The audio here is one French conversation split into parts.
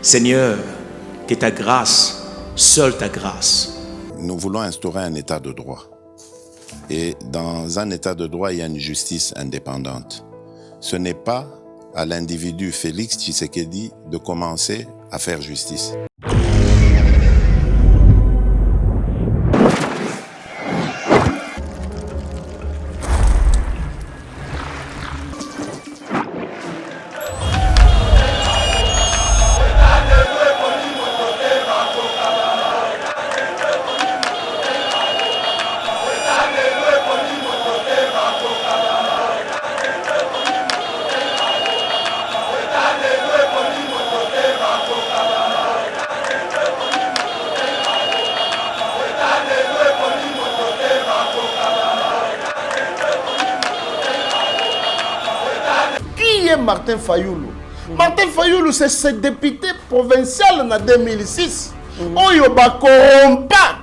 Seigneur, que ta grâce, seule ta grâce. Nous voulons instaurer un état de droit. Et dans un état de droit, il y a une justice indépendante. Ce n'est pas à l'individu Félix Tshisekedi de commencer à faire justice. Martin Fayoulou. Martin Fayoulou, c'est ce député provincial en 2006. Oyo ba corrompa.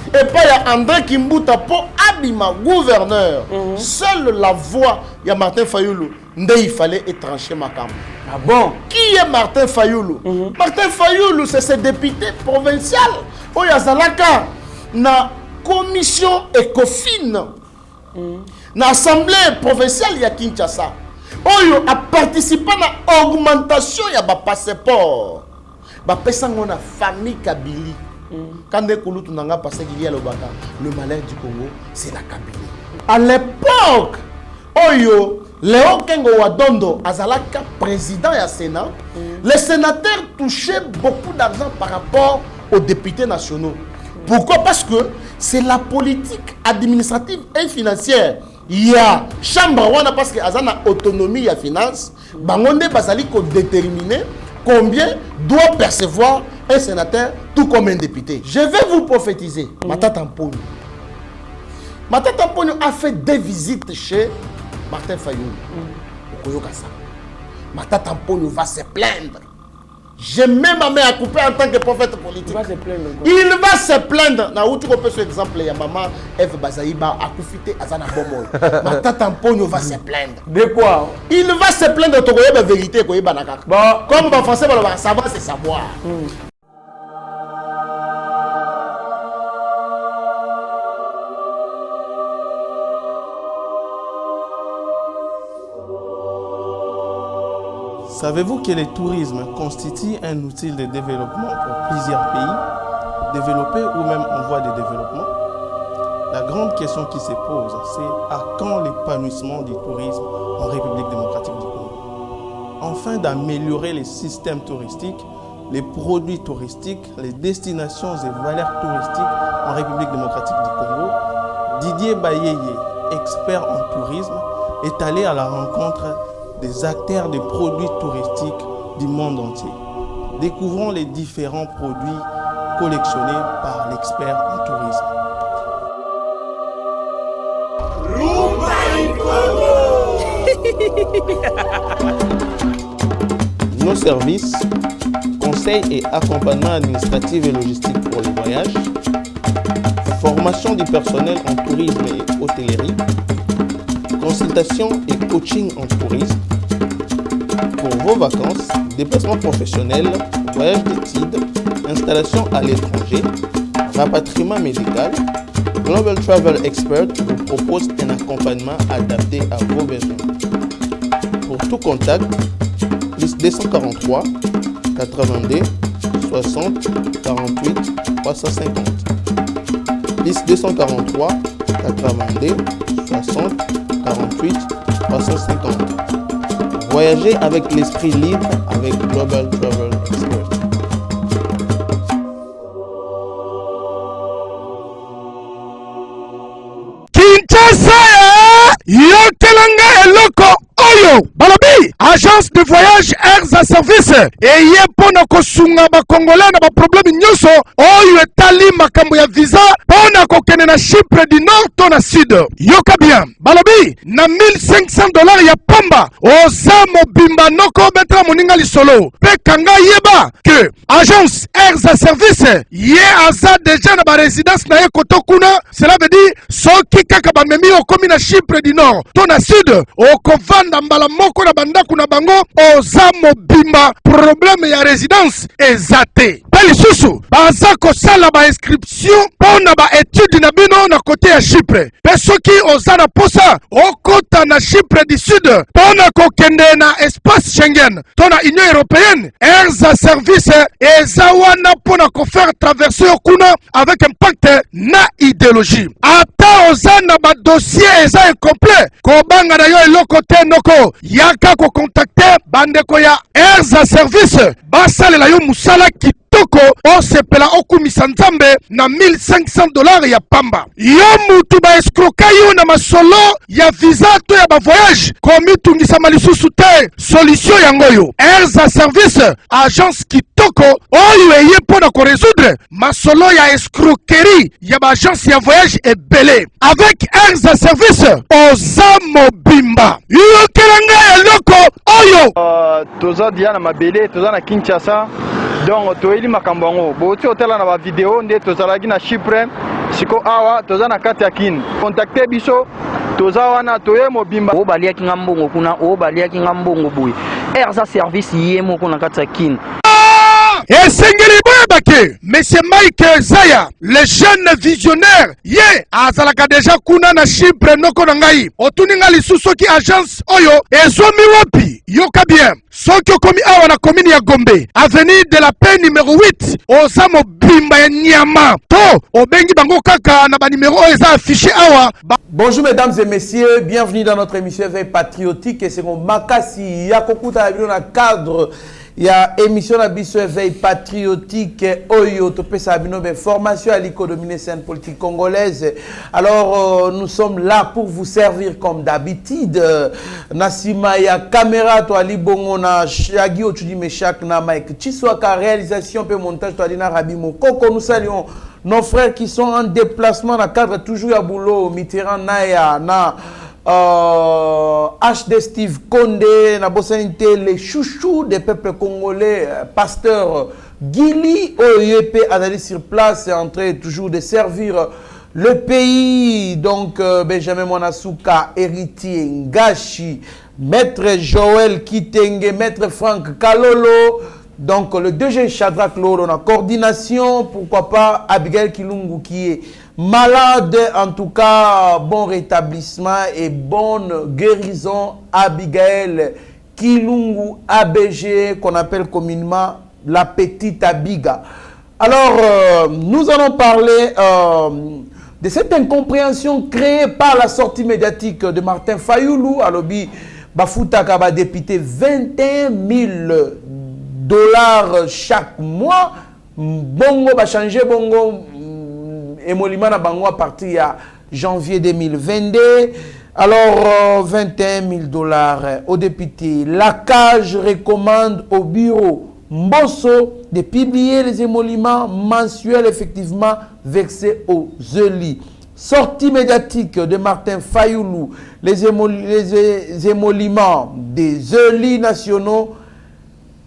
Et pas il y a André Kimbuta pour Abima, gouverneur. Seule la voix, il y a Martin Fayoulou. Il fallait étrancher Makam. Ah bon? Qui est Martin Fayoulou? Martin Fayoulou, c'est ce député provincial. Oyo Zalaka, na commission Ecofin. Na assemblée provinciale, il y a Kinshasa. Oyo a participé à l'augmentation de ba passeport. Ba pesa ngona famille Kabili. Quand les Kouloutou n'ont pas passé le malheur du Congo, c'est la Kabylie. À l'époque, Oyo, Léon Kengo Wadondo, Azalaka, président et Sénat, les sénateurs touchaient beaucoup d'argent par rapport aux députés nationaux. Pourquoi? Parce que c'est la politique administrative et financière. Il y a chambre parce que Azana autonomie et finance, bangonde basali ko déterminer combien doit percevoir un sénateur tout comme un député. Je vais vous prophétiser. Matata Mpogno. Matata Mpogno a fait des visites chez Martin Fayoulou. Matata Mpogno va se plaindre. J'ai même ma mère à couper en tant que prophète politique. Il va se plaindre. Na outi ko ce exemple ya maman Eve Bazaïba a koufité azana bomoy. Matata Mpogno va se plaindre. De quoi? Il va se plaindre to koyeba vérité koyeba nakaka. Comme en français ba savoir c'est savoir. Savez-vous que le tourisme constitue un outil de développement pour plusieurs pays, développés ou même en voie de développement? La grande question qui se pose, c'est à quand l'épanouissement du tourisme en République démocratique du Congo? Afin d'améliorer les systèmes touristiques, les produits touristiques, les destinations et valeurs touristiques en République démocratique du Congo, Didier Bayeye, expert en tourisme, est allé à la rencontre des acteurs des produits touristiques du monde entier. Découvrons les différents produits collectionnés par l'expert en tourisme. Nos services, conseils et accompagnement administratif et logistique pour les voyages, formation du personnel en tourisme et hôtellerie, consultation et coaching en tourisme. Pour vos vacances, déplacements professionnels, voyages d'études, installation à l'étranger, rapatriement médical, Global Travel Expert vous propose un accompagnement adapté à vos besoins. Pour tout contact, plus 243 82 60 48 350. Plus 243 82 60 48 350. Voyagez avec l'esprit libre avec Global Travel Expert. Kinshasa, yokelanga eloko oyo balobi agence de voyage Airs à service eye mpona kosunga bakongolais na baproblème nyonso oyo etali makambo ya visa mpona kokende na Chypre du Nord to na Sud. Yoka bien balobi na $1500 ya pamba oza mobimba noko betra moninga lisolo pe kanga yeba que agence Airs à service ye aza déjà na ba résidence na ye koto kuna. Cela veut dire soki kaka bamemi okomi na Chypre du Nord to na Sud okovanda mbala moko na bandaku na bango oza mobimba problème ya résidence eza te. Mpe lisusu baza kosala bainscription mpo na baétude na bino na kote ya Chypre. Mpe soki oza na posa okota na Chypre du Sud mpo na kokende na espace Schengen to na Union Européenne, Air za service eza wana mpo na kofaire traverse yo kuna avec impact na idéologie. Ata oza na badossier eza incomplet kobanga na yo eloko te ndoko yaka kokontakte bandeko ya Air za service basalela yo musala kitoko osepela okumisa nzambe na $1500 ya pamba. Yo mutu baeskroka yo na masolo ya visa to ya bavoyage komitungisa malisusu te. Solution yango yo Air za service agence kitoko oyo eye mpona koresoudre masolo ya escroquerie ya baagence ya voyage ebele. Avec Air za service oza mobimba yokelanga eloko oyo toza dia na mabele toza na Kinshasa. Donc toyeli makambo yango boti otala na ba video nde tozalaki na Chypre siko awa toza na kati ya kin contacter biso toza wana toye mobimba o baliaki ngambongo kuna o baliaki ngambongo boy Air za service yemo kuna kati ya kin. esengeli boyebake Monsieur Mike Zaya le jeune visionnaire ye azalaka deja kuna na Chypre noko na ngai otuninga lisusu ki agence oyo ezomi wapi yoka bien soki okomi awa na commune ya Gombe avenue de la Paix numéro 8 oza mobimba ya nyama to obengi bango kaka na ba numéro eza affiché awa. Bonjour mesdames et messieurs, bienvenue dans notre émission Éveil patriotique et c'est mon makasi ya kokuta na na cadre ya émission na biso Éveil patriotique oyo topesa bino be formation à l'économie scène politique congolaise. Alors nous sommes là pour vous servir comme d'habitude. Nasima ya caméra to ali bongo na Shagi Otudi Meshak na Mike Chiswaka réalisation pe montage to ali na Rabi Mokoko. Nous saluons nos frères qui sont en déplacement dans le cadre toujours à boulot Mitterrand Naya na HD Steve Kondé na Bosanite les chouchous des peuples congolais pasteur Gili OEP analyse sur place est en train toujours de servir le pays. Donc Benjamin Monasuka héritier Ngashi, maître Joël Kitenge, maître Franck Kalolo. Donc le DG Shadrach Loro en coordination, pourquoi pas Abigail Kilungu qui est malade. En tout cas, bon rétablissement et bonne guérison Abigail Kilungu ABG qu'on appelle communément la petite Abiga. Alors nous allons parler de cette incompréhension créée par la sortie médiatique de Martin Fayoulou à l'objet Bafuta Kaba député 21 000 $ chaque mois. Bongo va changer bongo émoliment na bango à partir de janvier 2022. Alors 21 000 $ au député. La CAGE recommande au bureau Mbosso de publier les émoluments mensuels effectivement versés aux ELI. Sortie médiatique de Martin Fayoulou, les émoluments des ELI nationaux,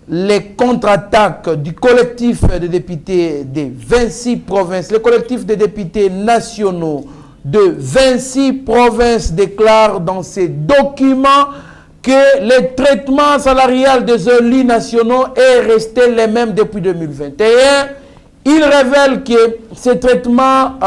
les contre-attaques du collectif de députés des 26 provinces. Le collectif des députés nationaux de 26 provinces déclare dans ses documents que le traitement salarial des ELI nationaux est resté les mêmes depuis 2021. Il révèle que ce traitement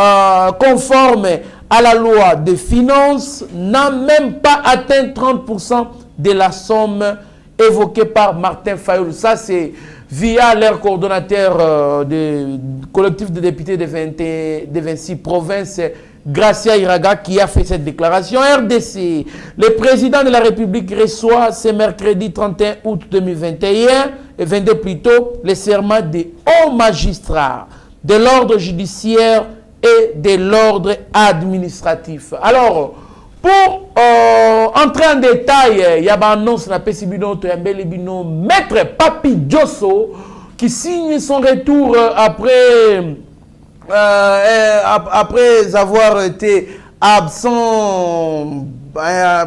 conforme à la loi des finances n'a même pas atteint 30% de la somme évoquée par Martin Fayoulou. Ça, c'est via leur coordonnateur du collectif de députés des 26 provinces, Gracia Iraga, qui a fait cette déclaration. RDC, le président de la République reçoit ce mercredi 31 août 2021, et 22 plutôt, le serment des hauts magistrats de l'ordre judiciaire et de l'ordre administratif. Alors, pour entrer en détail, il y a une annonce na Pesibino Toyambelibino, Maître Papi Diosso, qui signe son retour après avoir été absent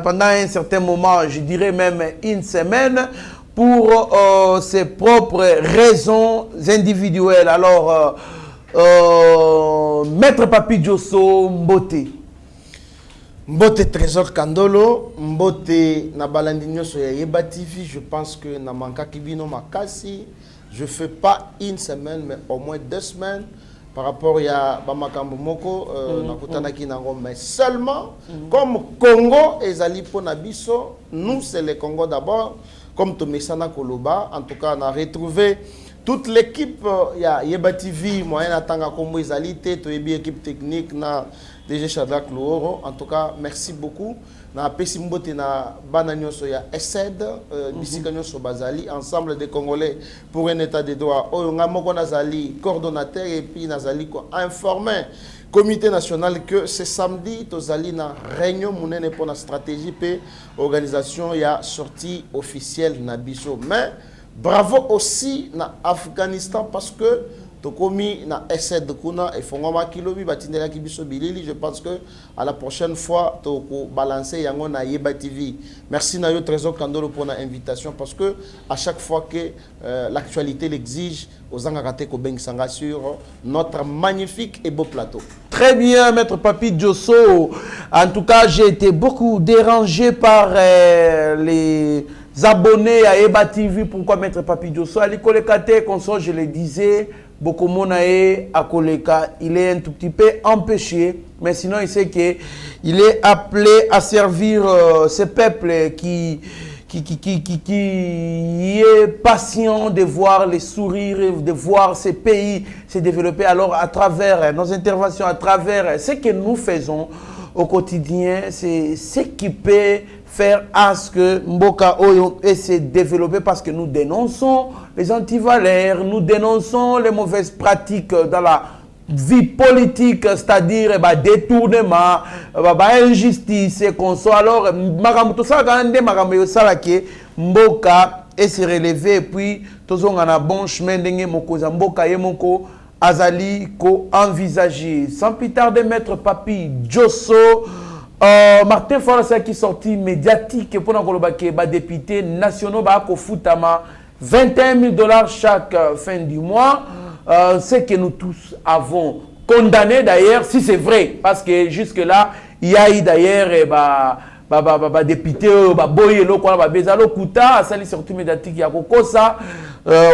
pendant un certain moment, je dirais même une semaine, pour ses propres raisons individuelles. Alors, Maître Papi Diosso Mbote. Mbote Trésor Kandolo, Mbote Nabalandi Nyoso ya Yeba TV, je pense que na manka kibino makasi, je fais pas une semaine mais au moins 2 semaines par rapport à Bamakambo Moko nakutanaki nango, mais seulement comme Congo et Zali Ponabiso, nous c'est le Congo d'abord, comme Tomesana Koloba, en tout cas on a retrouvé toute l'équipe ya Yeba TV, moyen atanga Kombo Ezalité, to yebi équipe technique na DG Shadrack Louoro. En tout cas, merci beaucoup. Na Pesimbote na Bananyoso ya ESED, Bissikanyoso Bazali, ensemble des Congolais pour un état de droit. Oyonga Moko Nazali, coordonnateur, et puis Nazali informé comité national que ce samedi, Tozali na réunion mounene pour la stratégie et organisation ya sortie officielle na Biso. Mais bravo aussi na Afghanistan parce que Tokomi na SED kuna et Fongoma Kilobi batindela Kibiso Bilili. Je pense que à la prochaine fois toko balancer yango na Yeba TV. Merci Nayo Trésor Kandolo pour l'invitation parce que à chaque fois que l'actualité l'exige, aux Angakate Kobeng Sanga sur notre magnifique et beau plateau. Très bien, Maître Papi Diosso. En tout cas, j'ai été beaucoup dérangé par les abonnés à Yeba TV. Pourquoi Maître Papi Diosso? Ali Kolekate, consort, je le disais, Bokomonae à Koleka, il est un tout petit peu empêché, mais sinon il sait qu'il est appelé à servir ce peuple qui est patient de voir les sourires, de voir ces pays se développer. Alors à travers nos interventions, à travers ce que nous faisons au quotidien, c'est ce qui peut faire à ce que Mboka Oyo se développer, parce que nous dénonçons les antivaleurs, nous dénonçons les mauvaises pratiques dans la vie politique, c'est-à-dire détournement, injustice et qu'on soit. Alors, Mboka et se relever, et puis tous on a un bon chemin d'engue mokoza Mboka et moko azali ko envisager. Sans plus tarder, Maître Papi Diosso, Martin Forrest qui sorti médiatique pour les députés nationaux ko futama $21 000 chaque fin du mois. Ce que nous tous avons condamné d'ailleurs, si c'est vrai, parce que jusque-là, il y a eu d'ailleurs député boye lo kwa ba bezalo kuta asali sorti médiatique ya kokosa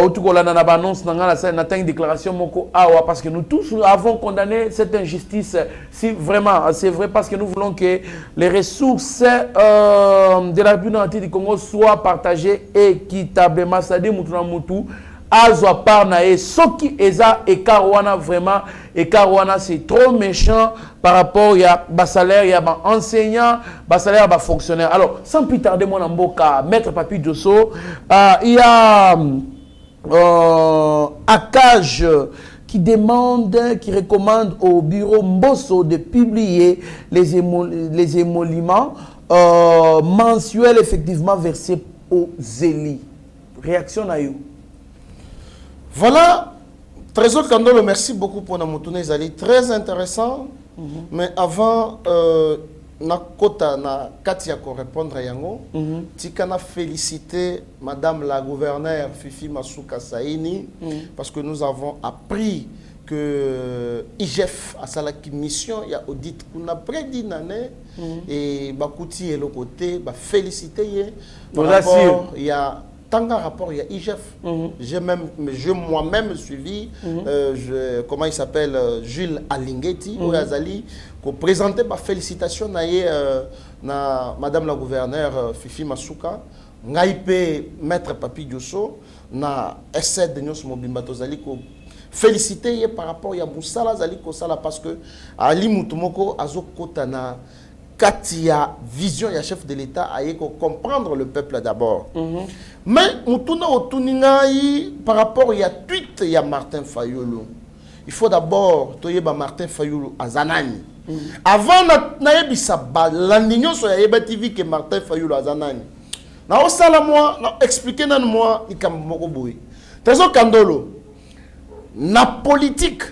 otukola na annonce na ngala na une déclaration moko awa, parce que nous tous avons condamné cette injustice. Si vraiment c'est vrai, parce que nous voulons que les ressources de la République du Congo soient partagées équitablement, c'est-à-dire mutu na mutu azwa par na e soki eza ekarwana, vraiment ekarwana c'est trop méchant par rapport ya ba salaire ya ba enseignant, ba salaire ba fonctionnaire. Alors sans plus tarder, mon Mboka, Maître Papi Diosso, il y a Akage qui demande, qui recommande au bureau Mbosso de publier les émoluments mensuels effectivement versés aux élus. Réaction à vous? Voilà, Trésor Kandolo, merci beaucoup pour notre tournée, très intéressant. Mais avant, na Katia ko répondre à yango, tikana féliciter Madame la gouverneure Fifi Masuka Saini, parce que nous avons appris que IGF a sa mission, il y a audit qu'on a près d'une année, et Bakouti et le côté, féliciter. Par rapport, il y a tant qu'un rapport, il y a IGF. J'ai moi-même suivi, comment il s'appelle, Jules Alingeti, où Azali, qui présentait ma félicitation na Madame la gouverneure Fifi Masuka, Ngaïpe Maître Papi Diosso, na SED de Nyos Mobimba Tozali, féliciter par rapport à Moussala Zali Kosala, parce que Ali Moutumoko Azokota na Katia vision ya chef de l'État a comprendre le peuple d'abord. Mais Moutuna Otuningaï par rapport à tweet ya Martin Fayulu. Il faut d'abord toyeba Martin Fayulu à Zanani. Avant na yebisa ba landinyo so ya Yeba TV que Martin Fayulu à Zanani. Na osala moi na expliquer nan moi ikambo moko boy. Trésor Kandolo. Na politique.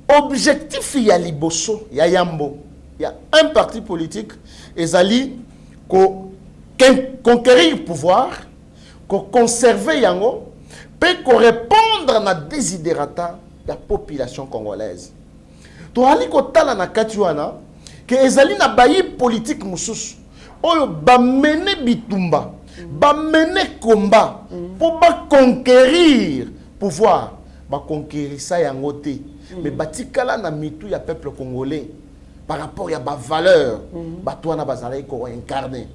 Objectif ya liboso ya Yambo. Il y a un parti politique, Ezali, qui conquérir le pouvoir, qui conserver Yango, peut répondre à la désidérata de la population congolaise. To ali ko tala na katiwana, que ezali na bayi politique mususu oyo ba mener bitumba ba mener combat pour ba conquérir pouvoir ba conquérir ça yango te mais batikala na mitu ya peuple congolais par rapport à ba valeur bato na bazala ko incarner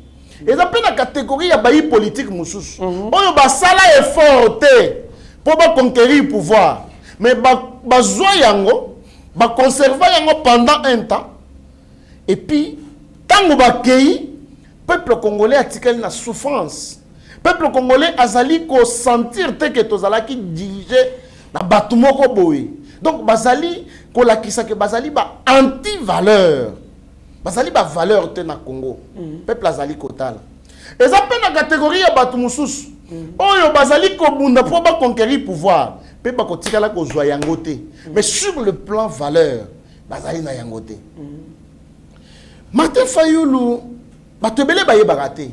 et ça peut la catégorie ya bayi politique mususu oyo ba sala effort te pour ba conquérir pouvoir mais ba zo yango ba conserver yango pendant un temps et puis tango ba kei peuple congolais a tikali na souffrance peuple congolais azali ko sentir te que tozala ki diriger na batu moko boye donc bazali ko lakisa que bazali ba anti valeur bazali ba valeur te na Congo peuple azali kotala et ça pe na catégorie ya batu mususu oyo bazali ko bunda pour ba conquérir pouvoir pe ba ko tikala ko zwa yango te mais sur le plan valeur bazali na yango te Martin Fayulu batebele baye barate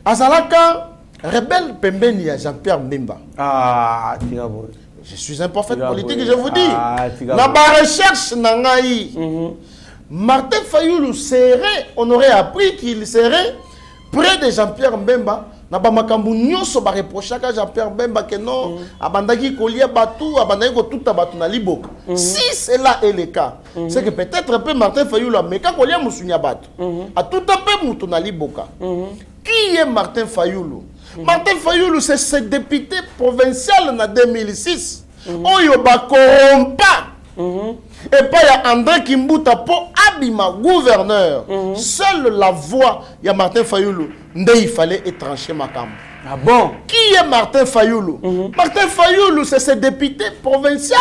azalaka rebelle pembeni ya Jean-Pierre Mbemba. Ah, tirabo. Je suis un prophète politique, je vous dis. Dans ma recherche, Martin Fayulu serait, on aurait appris qu'il serait près de Jean-Pierre Mbemba. Naba makambu nyonso ba reprocher à Jean-Pierre Mbemba que non, abandaki kolia batu, abandaki ko tout abatu na liboka. Si cela est le cas, c'est que peut-être un peu Martin Fayulu mais quand kolia musunya batu, a tout un peu mutu na liboka. Qui est Martin Fayulu? Martin Fayulu, c'est ce député provincial en 2006. Oyo ba corrompa. Et pas y a André Kimbuta pour Abima, gouverneur. Seule la voix, il y a Martin Fayulu. Il fallait étrancher Makam. Ah bon? Qui est Martin Fayulu? Martin Fayulu, c'est ce député provincial.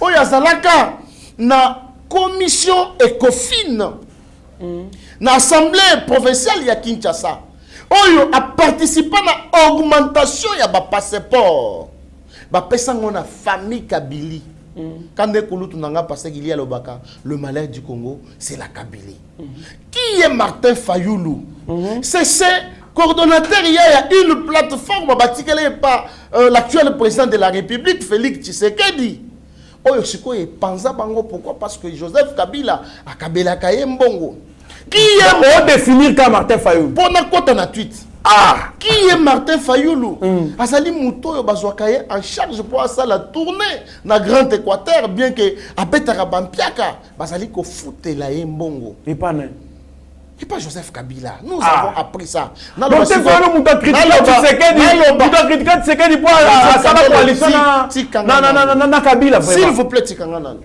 Oyo Zalaka, na commission Ecofin. Na assemblée provinciale, il y a Kinshasa. Oyo a participé à l'augmentation de ba passeport. Ba pesa ngona famille Kabili. Quand des Kouloutou n'anga passé qu'il y a le malheur du Congo, c'est la Kabylie. Qui est Martin Fayulu? C'est ce coordonnateur, il y a une plateforme bâtie par l'actuel président de la République, Félix Tshisekedi. Oyo siko e panza bango pourquoi? Parce que Joseph Kabila a Kabila Kayembongo. Qui est définir comme Martin Fayulu? Pour na kota na tweet. Ah, qui est Martin Fayulu? Azali Mouto bazwakaye en charge pour ça la tournée na Grand Équateur bien que abetaka bampiaka bazali ko foutre la mbongo. Et pas Joseph Kabila. Nous avons appris ça. Donc c'est quoi le Mouto critiquer Tshisekedi pour la coalition na Kabila? S'il vous plaît Tikangana.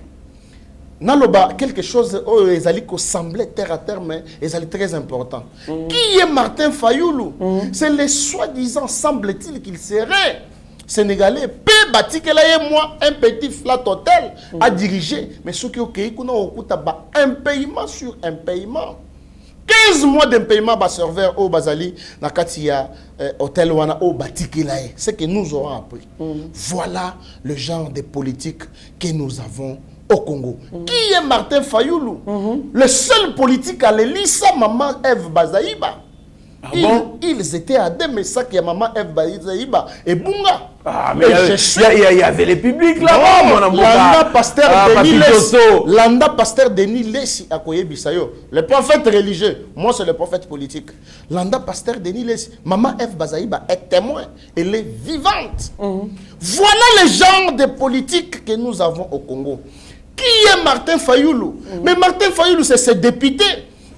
Naloba quelque chose où ils allaient sembler terre à terre mais ils allaient très important. Qui est Martin Fayulu? C'est le soi-disant semble-t-il qu'il serait sénégalais. Peu bâti que là moi un petit flat hôtel à diriger mais ce qui ok qu'on a okuta ba un paiement sur un paiement. 15 mois d'impayement bas serveur au Bazali na katia hôtel wana au batikelae. C'est que nous aurons appris. Voilà le genre de politique que nous avons au Congo. Qui est Martin Fayulu? Le seul politique à l'Elisa, maman Eve Bazaïba. Ils étaient à deux, mais ça qui est maman Eve Bazaïba et Bunga. Ah, mais il y avait les publics là-bas, mon amour. Landa pasteur Denis Lessi à Koyebisayo. Le prophète religieux, moi c'est le prophète politique. Landa pasteur Denis Lessi, maman Eve Bazaïba est témoin. Elle est vivante. Voilà le genre de politique que nous avons au Congo. Qui est Martin Fayulu? Mais Martin Fayulu, c'est ce député.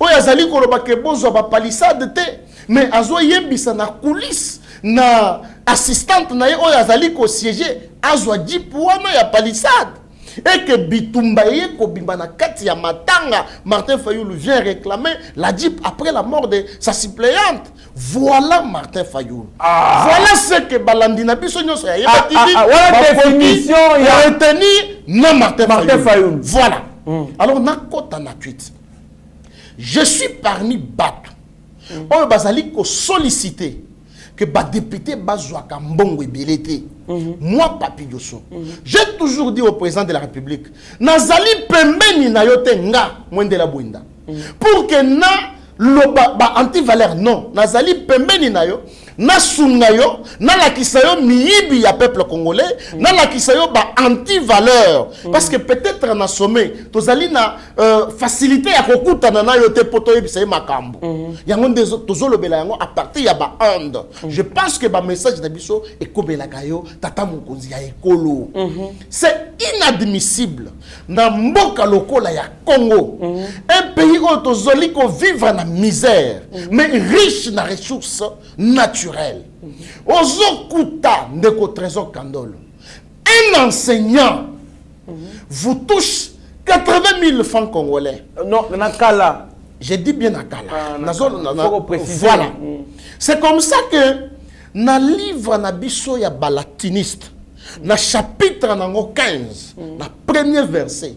Oui, Azali Kolobake Bozo ba palissade te. Mais Azo Yembisa na coulisse, na assistante na ye Azali ko siéger, Azo Djipouano ya palissade. Et que Bitumba ye ko bimba na kati ya matanga, Martin Fayulu vient réclamer la Djip après la mort de sa suppléante. Voilà Martin Fayulu. Voilà ce que Balandina biso nyoso ya yeba TV. Voilà définition ya retenu non Martin Fayulu. Voilà. Alors na kota na tweet. Je suis parmi Batu. On bazali ko solliciter que ba député bazwaka mbongo ebelete. Moi Papi Diosso. J'ai toujours dit au président de la République, nazali pembeni na yote nga mwendela bwinda. Pour que na lo ba anti-valeur non, nazali pembeni na yo na sungayo na la kisayo miibi ya peuple congolais na la kisayo ba anti-valeur parce que peut-être na sommet tozali na facilité ya kokutana na yo te poto yebisa makambo yango ndezo tozolobela yango à partir ya ba onde je pense que ba message na biso ekobela kayo tata mokonzi ya ekolo c'est inadmissible na mboka lokola ya Congo un pays où tozoli ko vivre na misère mais riche na ressources naturelles ozokuta ndeko Trésor Kandolo un enseignant vous touche 80 000 francs congolais. Non, Nakala. J'ai dit bien Nakala. Voilà. C'est comme ça que na livre na biso ya balatiniste, na chapitre nango 15, na premier verset.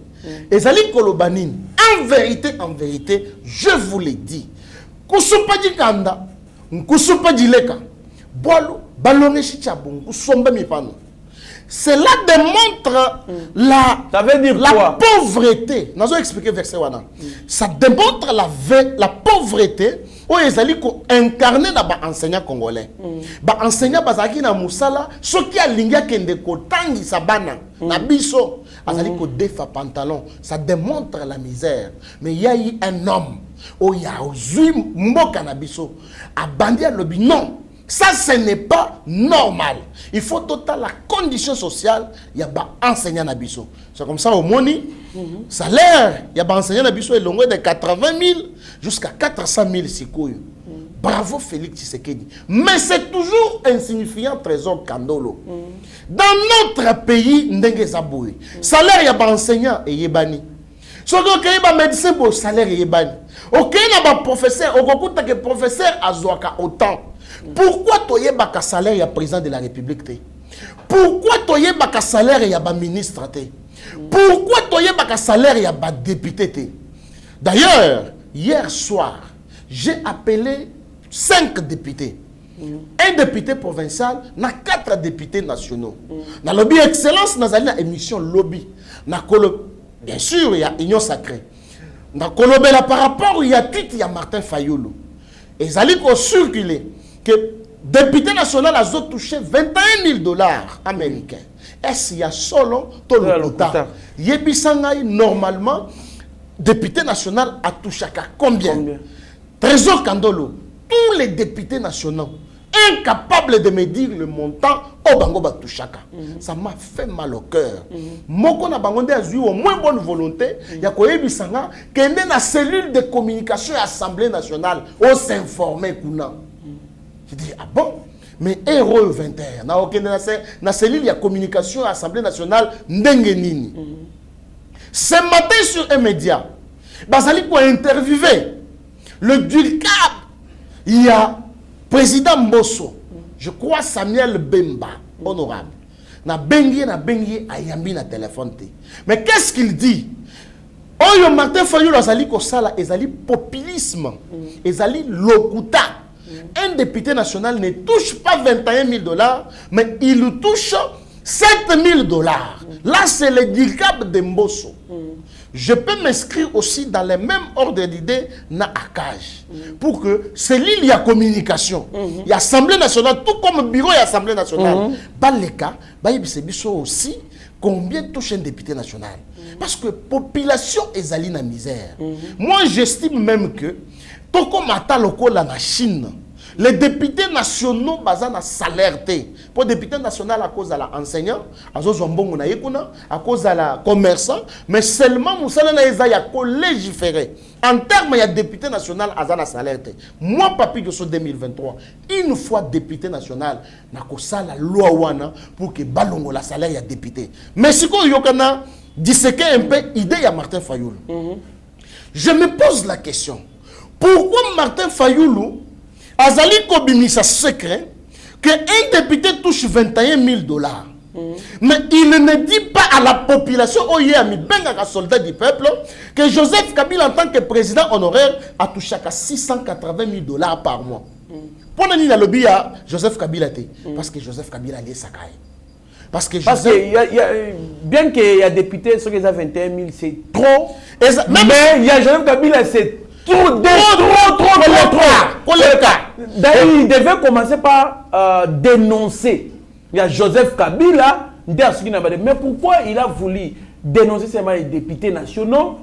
Ezali kolobanine. En vérité, je vous l'ai dit. Kusupa di kanda, kusupa di leka. Bolo, balone chichabon, kusombe mipano. Cela démontre la pauvreté. Nous allons expliquer verset wana. Ça démontre la pauvreté où ils allaient incarner dans les enseignants congolais. Les enseignants bazaki na musala, ceux qui a lingia kende kotangi sabana na biso, azali ko defa pantalon. Ça démontre la misère. Mais il y a eu un homme où il y a ozui mboka na biso, abandi a lobi non. Ça, ce n'est pas normal. Il faut total la condition sociale, il y a des enseignants à Bisso. C'est comme ça au Moni, salaire, il y a des enseignants à Bisso, longueur de 80 000 jusqu'à 400 000 sikouilles. Bravo Félix Tshisekedi. Mais c'est toujours insignifiant Trésor Kandolo. Dans notre pays, Ndenge Zaboui, salaire, il y a des enseignants et Yébani. Si on a des médecins pour salaire et Yébani. Ok, il y a des professeurs, on a des professeurs à Zouaka autant. Pourquoi toye baka salaire ya président de la République te? Pourquoi toye baka salaire ya ba ministre te? Pourquoi toye baka salaire ya ba député te? D'ailleurs, hier soir, j'ai appelé 5 députés. Un député provincial, na 4 députés nationaux. Na lobby excellence, na zali na émission lobby. Na kolo, bien sûr, il y a Union Sacrée. Na kolobela par rapport il y a titre ya Martin Fayulu. Et zali ko circuler que le député national a touché 21 000 $ américains. Est-ce qu'il y a solo tout le quota? Yebisangaï, normalement, député national a touché à combien? Trésor Kandolo, tous les députés nationaux, incapables de me dire le montant, au bango batouchaka. Ça m'a fait mal au cœur. Moko na bango a eu au moins bonne volonté, ya ko yebisanga que na cellule de communication à l'Assemblée nationale, on s'informer kuna. Je dis, ah bon? Mais héros 21, na cellule de communication à l'Assemblée nationale, ndenge nini. Ce matin sur un média, Bazali pour interviewer le DULCAB, il y a président Mbosso, je crois Samuel Bemba, honorable. Na bengi ayambi na téléphone. Mais qu'est-ce qu'il dit? Oyo Martin Fayulu azali ko sala ezali populisme, ezali lokuta. Un député national ne touche pas 21 000 $, mais il touche 7 000 $. Là, c'est le DICAB de Mbosso. Je peux m'inscrire aussi dans les mêmes ordres d'idées na ACAJ. Pour que c'est l'île, il y a communication. Il y a Assemblée nationale, tout comme bureau et Assemblée nationale. Baleka, aussi, combien touche un député national? Parce que la population est allée dans la misère. Moi, j'estime même que, tout comme à la Chine, les députés nationaux basés na salaire. Pour député national à cause de l'enseignant, à cause de la commerçant, mais seulement pour légiférer. En termes de député national à la salaire. Moi, papi de 2023, une fois député national, na la loi wana pour que balongo la salaire ya député. Mais si vous yokana disséquer un peu l'idée à Martin Fayulu. Je me pose la question. Pourquoi Martin Fayulu azali kobimisa secret que un député touche 21 000 $. Mais il ne dit pas à la population, oh yeah, mi benga soldat du peuple, que Joseph Kabila en tant que président honoraire a touché à 680 000 $ par mois. Pourquoi il a lobby à Joseph Kabila? Parce que Joseph Kabila est sakai. Parce que bien qu'il y a députés, ceux qui ont 21 000, c'est trop. Mais il y a Joseph Kabila, c'est trop. D'ailleurs, il devait commencer par dénoncer. Il y a Joseph Kabila, mais pourquoi il a voulu dénoncer seulement les députés nationaux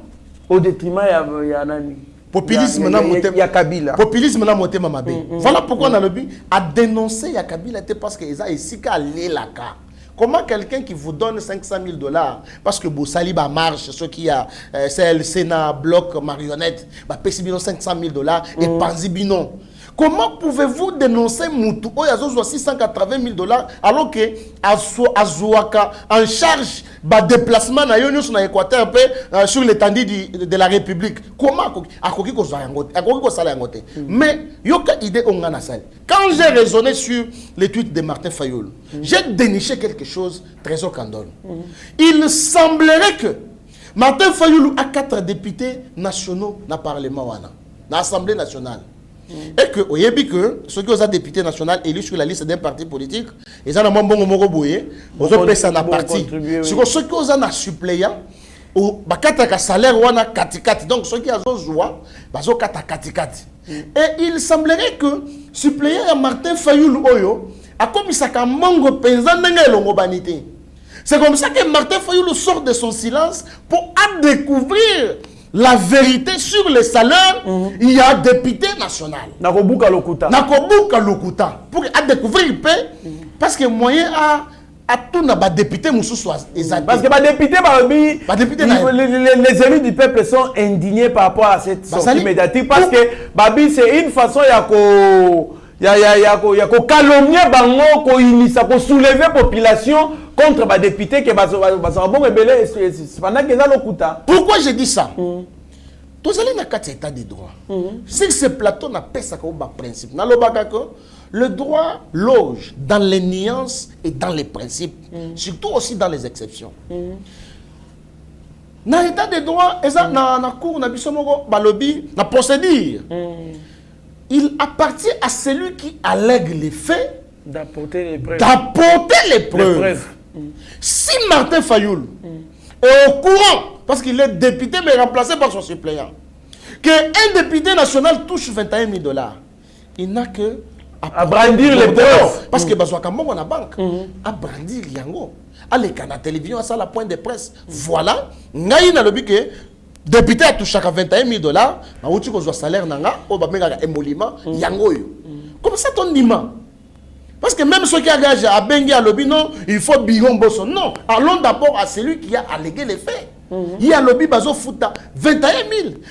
au détriment de populisme il y a Kabila. Populisme na moté mamabe. Voilà pourquoi on a le but à dénoncer ya Kabila parce que ils a ici qu'à l'élaka. Comment quelqu'un qui vous donne 500 000 $, parce que Boussaliba marche, ceux qui a c'est le Sénat, bloc, marionnette, bah, Pessibino 500 000 $ et Panzibino. Comment pouvez-vous dénoncer Moutou ou Yazo 680 000 $ alors que Azouaka en charge bah déplacement na yonyo sur l'Équateur sur l'étendue de la République? Comment akoki ko sala yangote? Mais yoka idée ongana sali. Quand j'ai raisonné sur les tweets de Martin Fayoulou, j'ai déniché quelque chose très au candole. Il semblerait que Martin Fayoulou a 4 députés nationaux dans le Parlement wana, dans l'Assemblée nationale. Et que, au yébi que, ceux qui ont député national élus sur la liste d'un parti politique, ils ont un bon moro boué, ils ont payé ça dans parti. Ceux qui ont un suppléant, ou bakata salaire ou un katikati. Donc ceux qui ont joie, ils ont katikati. Et il semblerait que suppléant Martin Fayoulou Oyo a commis ça comme mongo paysan n'engelo banité. C'est comme ça que Martin Fayoulou sort de son silence pour découvrir la vérité sur les salaires. Il y a un député national. Nakobuka Lokuta. Pour découvrir le paix, parce que moyen à tout n'a pas député parce que les élus du peuple sont indignés par rapport à cette sortie médiatique parce que Babi c'est une façon il y a calomnier bango ko inisa ko soulever population contre les députés qui sont bon pendant que ça Lokuta. Pourquoi je dis ça? Tous allez dans état de droit. Si ce plateau n'a pas ça comme principe, le droit loge dans les nuances et dans les principes, surtout aussi dans les exceptions. Dans l'état de droit, dans la cour, dans la procédure, il appartient à celui qui allègue les faits d'apporter les preuves. Si Martin Fayoulou est au courant, parce qu'il est député mais remplacé par son suppléant, qu'un député national touche 21 000 $, il n'a que à brandir les preuves. Parce que on a la banque, à brandir yango, à la télévision, à ça la pointe de presse. Voilà, ngaï na lobi que député a touché 21 000 $, na outi ko salaire nanga, o ba menga émolument yango yo. Comme ça ton nima. Parce que même ceux qui engagent à Bengi à lobby, non, il faut bigon bosso. Non, allons d'abord à celui qui a allégué les faits. Il y a lobby bazo futa 21 000.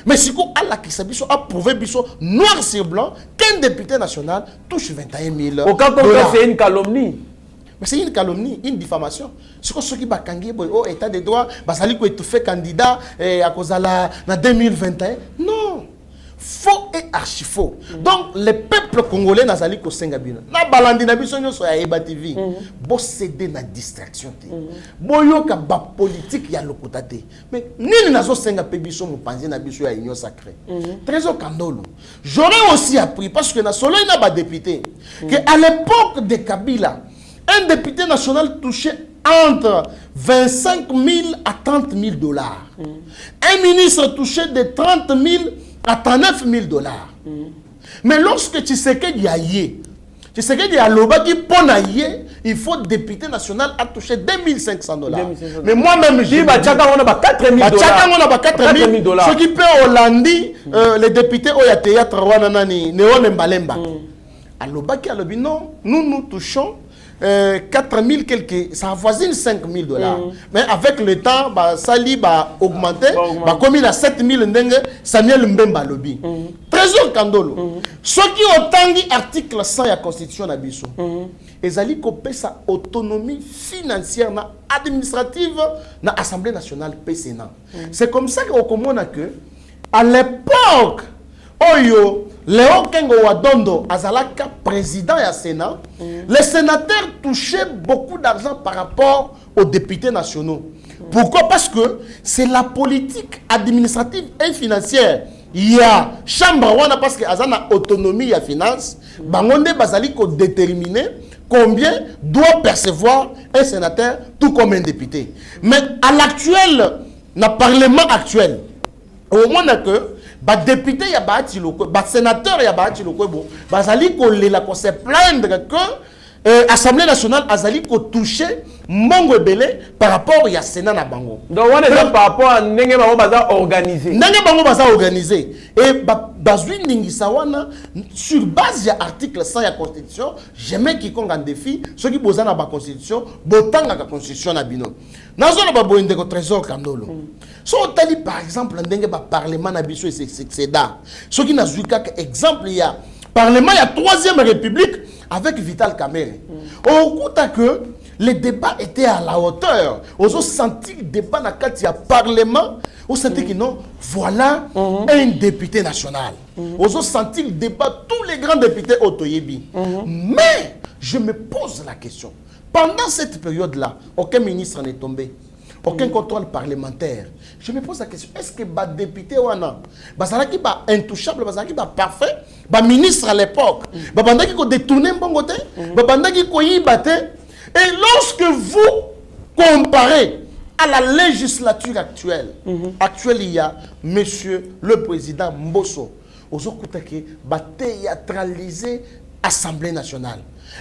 Mais si quoi Allah qui s'habille a prouvé biso noir sur blanc qu'un député national touche 21 000. Au cas où c'est une calomnie. Mais c'est une calomnie, une diffamation. C'est quoi ceux qui bakangé au état de droit, basali ko étouffé candidat à cause de la 2021. Non. Faux et archi faux. Donc, les peuples congolais n'azali ko sengabino. Na balandi na biso nyoso ya Eba TV. Bo céder na distraction te. Bo yoka ba politique ya lokuta te. Mais nini nazo senga pe biso mo panzi na biso ya union sacrée. Trésor Kandolo. J'aurais aussi appris parce que na solo na ba député que à l'époque de Kabila, un député national touchait entre 25 000 à 30 000 $. Un ministre touchait de 30 000 à 39 000 $. Mais lorsque tu sais qu'il y a tu sais qu'il y a l'oba qui pone à il faut député national à toucher 2500 $. Mais moi-même, je dis, on a 4 000 $. Ce qui peut Hollandi, les députés au théâtre, Néon Mbalemba. À l'oba qui a le non, nous touchons 4 000 quelques, ça avoisine 5 000 $. Mais avec le temps, Sali va augmenter, comme il a 7 000 ndenge, Samuel Mbemba lobby. Trésor Kandolo. Ceux qui ont tangi article 100 de la Constitution d'Abisso, ils allaient couper sa autonomie financière, administrative, dans l'Assemblée nationale PCNA. C'est comme ça qu'on comprend que, à l'époque, Oyo, Léon Kengo Wadondo, Azalaka, président et Sénat, les sénateurs touchaient beaucoup d'argent par rapport aux députés nationaux. Pourquoi? Parce que c'est la politique administrative et financière. Il y a chambre, parce que Azana autonomie et finance, Bangonde Bazali ko déterminer combien doit percevoir un sénateur, tout comme un député. Mais à l'actuel, dans le Parlement actuel, au moins que ba député ya ba tiloko ba sénateur ya ba tiloko bo bazali ko lela ko se plaindre que Assemblée nationale azali ko toucher mbongo belé par rapport ya Sénat na bango. Donc on est par rapport à ndenge bango baza organisé. Ndenge bango baza organisé et bazwi ndingisa wana sur base ya article 100 ya constitution, jamais quiconque en défi ceux qui boza na ba constitution botanga ka constitution na bino. Nazo na ba boyende ko trésor kandolo. So tali par exemple ndenge ba parlement na biso c'est da. Ceux qui nazwi kaka exemple ya parlement ya 3e république avec Vital Kamerhe. Au coup que les débats étaient à la hauteur. On a senti le débat dans le Parlement. On senti que non, voilà un député national. On a senti le débat, tous les grands députés au Toyebi. Mais je me pose la question. Pendant cette période-là, aucun ministre n'est tombé. Aucun contrôle parlementaire. Je me pose la question, est-ce que les députés wana bazalaki ba intouchable, bazalaki ba parfait, ba ministre à l'époque, ba bandaki ko détourner mbongo te, ba bandaki ko yiba te. Et lorsque vous comparez à la législature actuelle, il y a monsieur le président Mbosso, Ozokutake ba théâtraliser Assemblée nationale.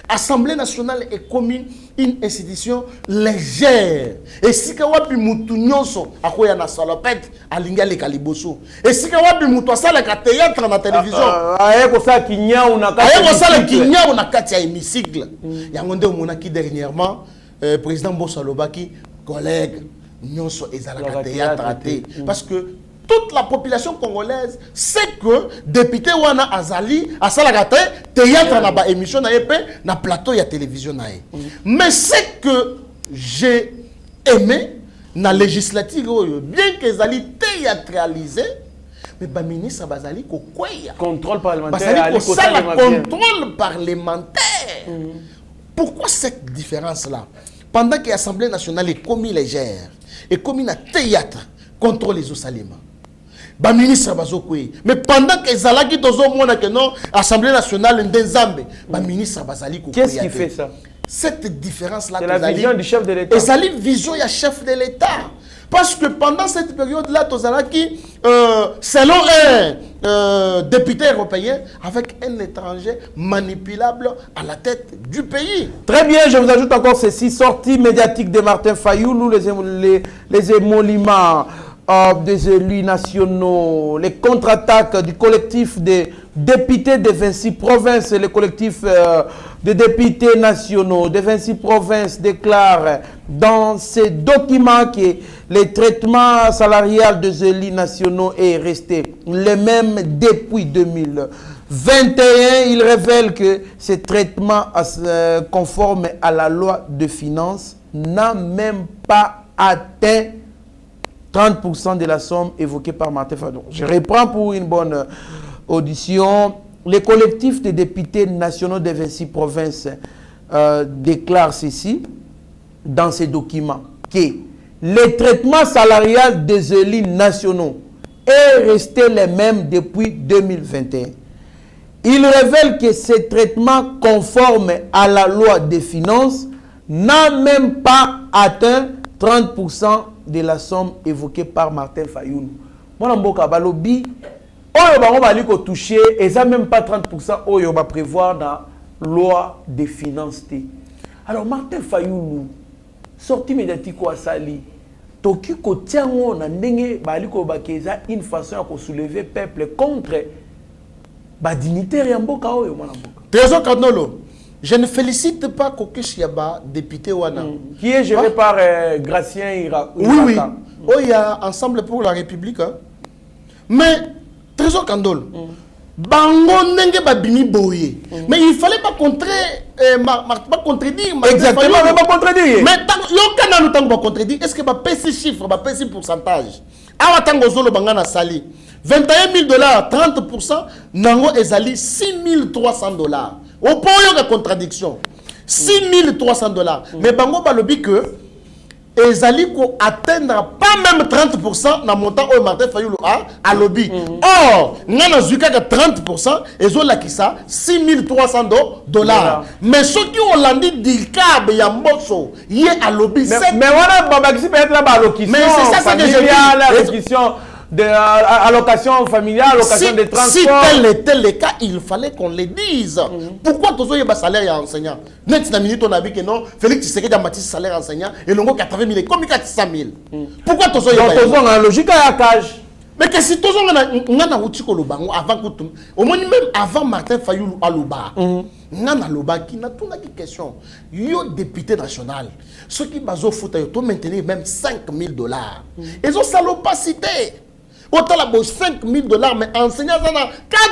Assemblée nationale est comme une institution légère. Et si kawapi mutu nyonso akoya na salopette alinga le kaliboso. Et si kawapi mutu asala ka théâtre na télévision. Ayeko sa kinya una kati. Ayeko sala kinya una kati ya hémicycle. Yango nde omona ki dernièrement président Mbosso Lobaki collègue nyonso ezala ka théâtre até parce que toute la population congolaise sait que député wana azali asalaka théâtre na ba émission na épée na plateau ya télévision na ye. Mais c'est que j'ai aimé na législative bien que ezali théâtralisé mais ba ministre bazali ko kweya contrôle parlementaire bazali ko sala contrôle parlementaire. Pourquoi cette différence là pendant que l'Assemblée nationale est commis légère et commis na théâtre contre les Osalima. Ba ministre bazokwe mais pendant que ezalaki tozo mona que non Assemblée nationale ndenzambe ba ministre bazali ko. Qu'est-ce qui fait ça? Cette différence là c'est la vision du chef de l'État. Ezali vision ya chef de l'État parce que pendant cette période là tozalaki selon un député européen avec un étranger manipulable à la tête du pays. Très bien, je vous ajoute encore ceci, sortie médiatique de Martin Fayoulou, les émoluments des élus nationaux, les contre-attaques du collectif des députés de 26 provinces, le collectif des députés nationaux de 26 provinces déclare dans ces documents que le traitement salarial des élus nationaux est resté le même depuis 2021. Il révèle que ce traitement conforme à la loi de finances n'a même pas atteint 30% de la somme évoquée par Martin Fayoulou. Je reprends pour une bonne audition. Les collectifs des députés nationaux des 26 provinces déclarent ceci dans ces documents, que le traitement salarial des élus nationaux est resté le même depuis 2021. Il révèle que ce traitement conforme à la loi des finances n'a même pas atteint 30% de la somme évoquée par Martin Fayoulou. Moi, mboka balobi, oyo bango bali ko toucher, et ça même pas 30% oyo ba prévoir dans loi des finances. Alors Martin Fayoulou, sorti médiatique ou asali, toki ko tiango na ndenge bali ko bakeza une façon à soulever peuple contre ba dignitaire ya mboka oyo mwana mboka. Trésor Kanolo. Je ne félicite pas Kokesh Yaba, député Wana. Qui est géré par Gracien Ira. Oui. Oh, il y a Ensemble pour la République. Hein. Mais, Trésor Kandol, Bango Nenge Babimi Boye. Mais il ne fallait pas pas contredire. Exactement, mais pas contredire. Mais, le canal nous contredire. Est-ce que va payer ces chiffres, va payer ces pourcentages? Awa tango zolo bangana sali. $21 000, 30%, Nango Ezali, $6 300. Au point de contradiction, $6 300. Mais Bango Balobi que Ezali ko atteindre pas même 30% dans le montant où Martin Fayoulou a lobby. Or, Nana Zuka 30%, et Zola qui ça, $6 300. Mais ceux qui ont l'andi d'Ilkab et Yamboso, y est à lobby. Mais voilà, Babakisi peut être là-bas, l'allocution. Mais c'est ça que je dis. L'allocution allocation familiale, allocation de transport. Si tel était le cas, il fallait qu'on le dise. Pourquoi tu as un salaire enseignant? Net na minute on a vu que non, Félix Tshisekedi a bâti salaire enseignant et le 80 000 comme 400 000. Pourquoi tu as un logique à la cage? Mais que si tu as avant au moins même avant Martin Fayoulou Alouba, Nana Loba qui n'a tout une question. Yo député national, ceux qui baso foot to maintenir même $5 000. Ils ont salopacité. Autant la 5 000 $, mais enseignant ça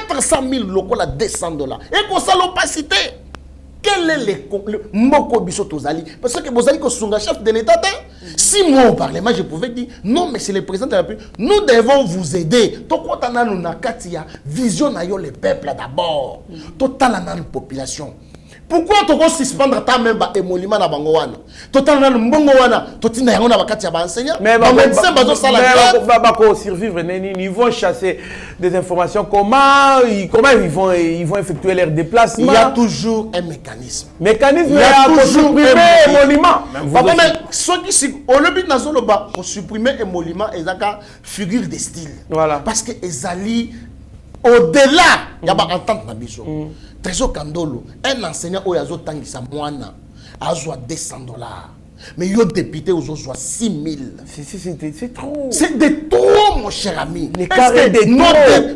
400 000 locaux à $200. Et qu'on salopacité. Quel est le Moko Bisso Tozali? Parce que vous allez que son chef de l'État, 6 mois au Parlement, je pouvais dire non, mais c'est le président de la République. Nous devons vous aider. Pourquoi tu as une vision de le peuple d'abord? Total la population. Pourquoi tu vas suspendre ta même émolument na bangowana? Total na mbongowana, totina yango na bakati ya enseignant. Mais médecin bazo sala bako survivre ils vont chasser des informations comment ils vont effectuer leur déplacement. Il y a toujours un mécanisme. Il y a toujours supprimer émolument. Mais ceux qui si au lobby nazoloba pour supprimer émolument ezaka figure de style. Voilà. Parce que ezali au-delà, il y a pas entente na biso. Trésor Kandolo, un enseignant au yazo tangisa moana, a $200. Mais yo député aux autres 6 000. C'est trop. C'est de trop, mon cher ami.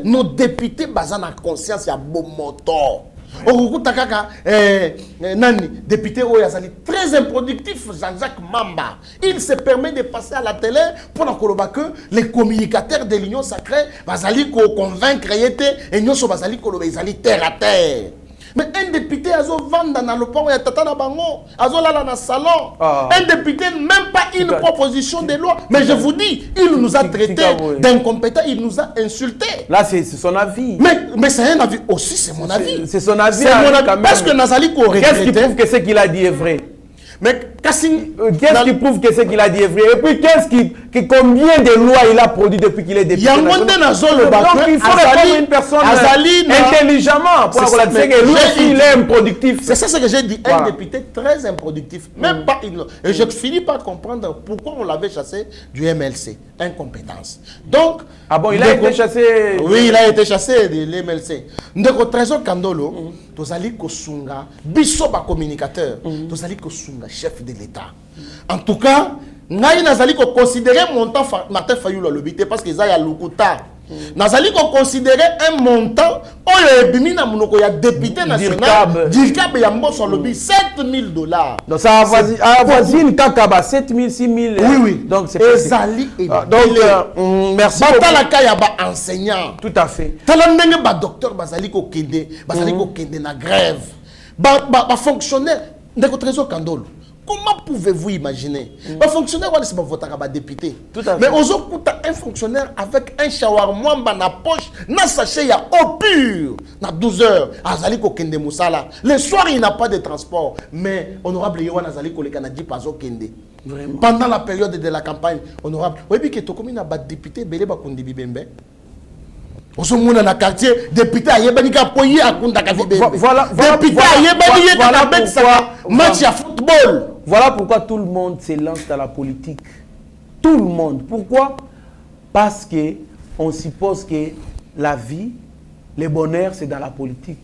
Nos députés basés en conscience, il y a bon moteur. Nani, député Oyazali, très improductif, Jean-Jacques Mamba. Il se permet de passer à la télé pour que les communicateurs de l'Union sacrée basali convaincre et nous sommes basali terre à terre. Mais un député a vendu dans le pont et tata na bango, a là dans le salon. Un député même pas une proposition de loi. Mais je vous dis, il nous a traités d'incompétents, il nous a insultés. Là c'est son avis. Mais c'est un avis aussi, c'est mon avis. C'est son avis. C'est mon avis parce que Nazali qu'est-ce qui prouve que ce qu'il a dit est vrai? Mais qu'est-ce qui prouve que ce qu'il a dit est vrai? Et puis combien de lois il a produit depuis qu'il est député? Donc il faut répondre une personne intelligemment pour la dire que lui il est improductif. C'est ça ce que j'ai dit, un député très improductif. Même pas et je finis par comprendre pourquoi on l'avait chassé du MLC. Incompétence. Donc il a été chassé. Oui, il a été chassé de l'MLC. Ndeko Trésor Kandolo, tozali kosunga biso ba communicateur, tozali kosunga chef de l'État. En tout cas, ngai nazali ko considérer montant Martin Fayoulou lobité parce que ça y a lukuta. Nazali ko considérer un montant oyo ebimi na munoko ya député national Dirkab ya mboso lobby $7 000. Donc ça avoisine kakaba 7 000 6 000. Oui. Donc c'est ezali et donc merci beaucoup. Batala kaya ba enseignant. Tout à fait. Tala ndenge ba docteur bazali ko kende na grève. Ba fonctionnaire ndeko Trésor Kandolo. Comment pouvez-vous imaginer? Un fonctionnaire, c'est un député. Mais aujourd'hui, un fonctionnaire avec un shawarma dans la poche, dans sachet, il y a eau pure. Dans 12 heures, Azali Kokende Moussala. Le soir, il n'a pas de transport. Mais honorable Yohan Azali Kolekana Pazo Kende. Pendant la période de la campagne, honorable, oui, puis que tu as un député, Bele Bakundi Bibembe. Osomuna na quartier député ayebani ka poyi akunda ka vibembe. Voilà député ayebani ka bet ça match à football. Voilà pourquoi tout le monde se lance dans la politique. Tout le monde. Pourquoi? Parce que on suppose que la vie, le bonheur, c'est dans la politique.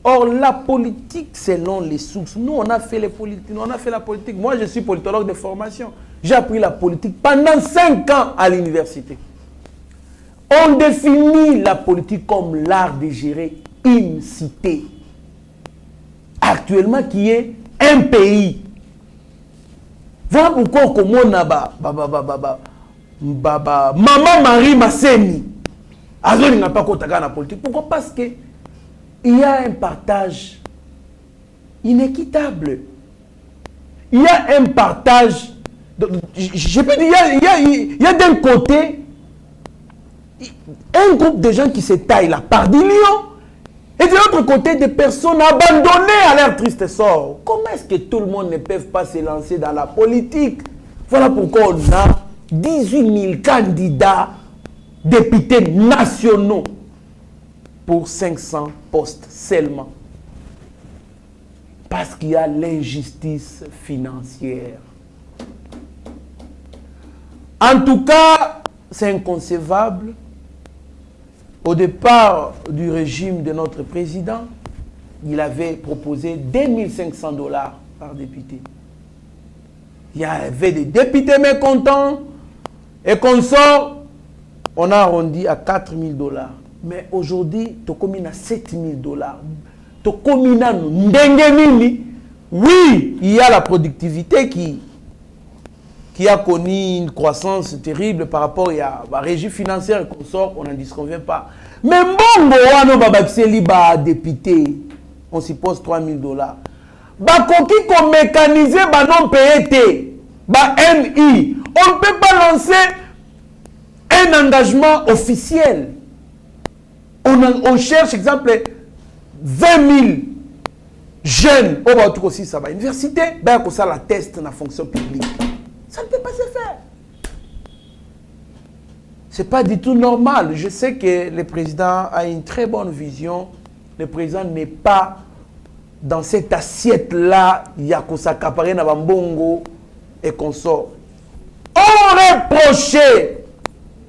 Or, la politique, selon les sources. Nous, on a fait les politiques. On a fait la politique. Moi, je suis politologue de formation. J'ai appris la politique pendant 5 ans à l'université. On définit la politique comme l'art de gérer une cité. Actuellement, qui est un pays. Voilà pourquoi on a Maman Marie Masseni. Il n'a pas compté dans la politique. Pourquoi? Parce que il y a un partage inéquitable. Il y a un partage. Je peux dire, il y a d'un côté un groupe de gens qui se taillent là par des millions. Et de l'autre côté, des personnes abandonnées à leur triste sort. Comment est-ce que tout le monde ne peut pas se lancer dans la politique? Voilà pourquoi on a 18 000 candidats députés nationaux pour 500 postes seulement. Parce qu'il y a l'injustice financière. En tout cas, c'est inconcevable Au départ du régime de notre président, il avait proposé 2500 $ par député. Il y avait des députés mécontents et consorts. On a arrondi à 4000 $. Mais aujourd'hui, tu as 7000 $. Oui, il y a la productivité qui a connu une croissance terrible par rapport à la régie financière et consorts, on n'en disconvient pas. Mais bon, député, on s'y pose 3000 $. Bakoki qu'on mécanise, non payé, MI. On ne peut pas lancer un engagement officiel. On cherche, exemple, 20 000 jeunes au aussi ça va université, ça la test dans la fonction publique. Ça ne peut pas se faire. C'est pas du tout normal. Je sais que le président a une très bonne vision. Le président n'est pas dans cette assiette-là, il y a qu'on s'accaparer dans Bambongo et qu'on sort. On reprochait,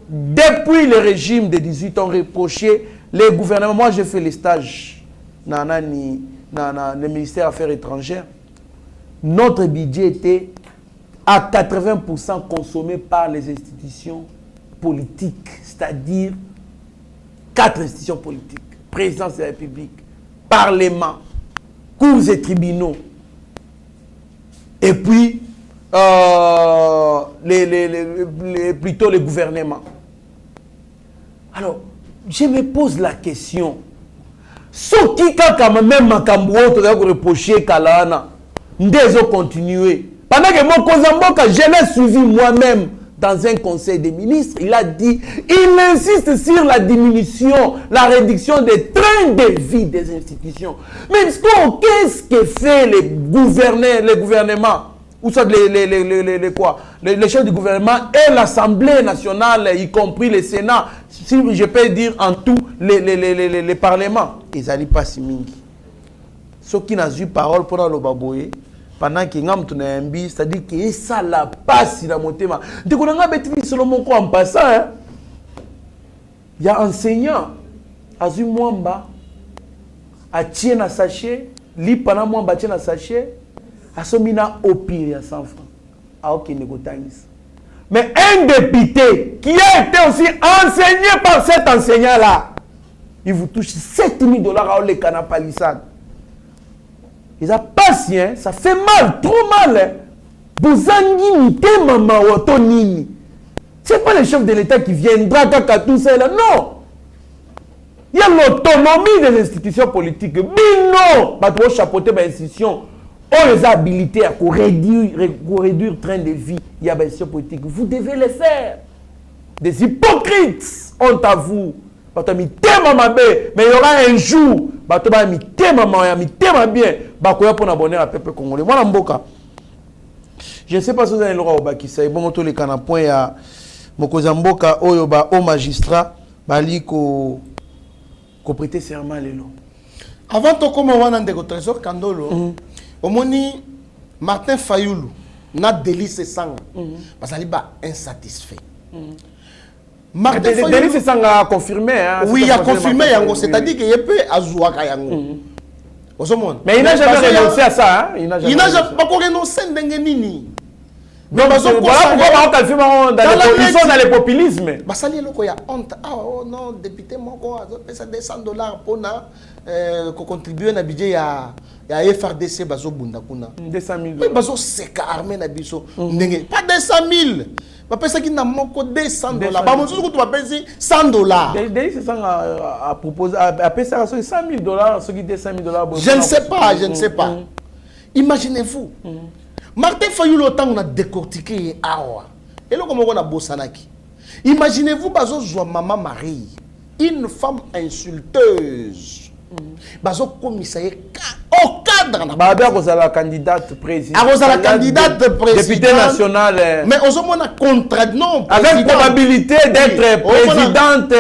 depuis le régime de 18 ans, on reprochait les gouvernements. Moi, j'ai fait les stages dans le ministère des Affaires étrangères. Notre budget était à 80% consommé par les institutions politiques, c'est-à-dire 4 institutions politiques. Présidence de la République, Parlement, cours et et puis plutôt les gouvernements. Alors, je me pose la question. Ce qui quand même Makambo tu as reproché Kalana, nous continuer. Pendant que mon Kozamboka, je l'ai suivi moi-même dans un conseil des ministres, il a dit, il insiste sur la diminution, la réduction des trains de vie des institutions. Mais qu'est-ce que fait les gouvernements, ou soit les chefs du gouvernement et l'Assemblée nationale, y compris le Sénat, si je peux dire en tout, les parlements. Ils n'allaient pas si mingi. Ceux qui n'ont eu parole pour le baboye, pendant que ngam tuna mbi, c'est-à-dire que ça la passe dans mon thème. De qu'on a bêti seulement quoi en passant, il y a un enseignant azu mwamba a tient à sachet, li pendant mwamba tient à sachet, a somina au pire à 100 francs. A ok négotangis. Mais un député qui a été aussi enseigné par cet enseignant-là, il vous touche 7000 $ à le canapalissade. Ils ont patient, ça fait mal, trop mal. C'est pas le chef de l'État qui viendra à tout ça là, non. Il y a l'autonomie des institutions politiques. Mais non, il faut chapeauter les institutions. On les a habilités à réduire le train de vie. Il y a des institutions politiques. Vous devez les faire. Des hypocrites, honte à vous. Mais il y aura un jour, je ne sais pas si vous avez le droit au Bakissa. Bon, tous les canapons, il y a Mokozamboka, au magistrat, ko prêter serment les lots. Avant de commencer à trésor Kandolo, au moni Martin Fayoulou n'a délice sang parce qu'il est insatisfait. Martin Fayoulou c'est ça a confirmé. Oui, il a confirmé, c'est-à-dire qu'il peut azouaka yango. Mais il n'a jamais renoncé à ça. Il n'a jamais pas renoncé à nini. Voilà pourquoi ils sont dans le populisme. Basali loko ya honte. Ah non, député moko ça $200 pour na contribuer na budget ya FRDC bazo bunda kuna. 200 000 $. Bazo seka armée na biso. Pas 200 000. Parce qu'il n'a pas $200. $100. C'est ça à proposer, à payer ça $100 000, ceux qui $200 000. Je ne sais pas, je ne sais pas. Imaginez-vous. Martin Fayoulou, autant on a décortiqué Awa. Et là, comme on a Bossanaki. Imaginez-vous, Bazo Zoua Maman Marie, une femme insulteuse. Bazo commissariat au cadre. Bazo la candidate présidente. La candidate présidente. Député national. Mais aux hommes on a contrat non. Avec probabilité d'être présidente.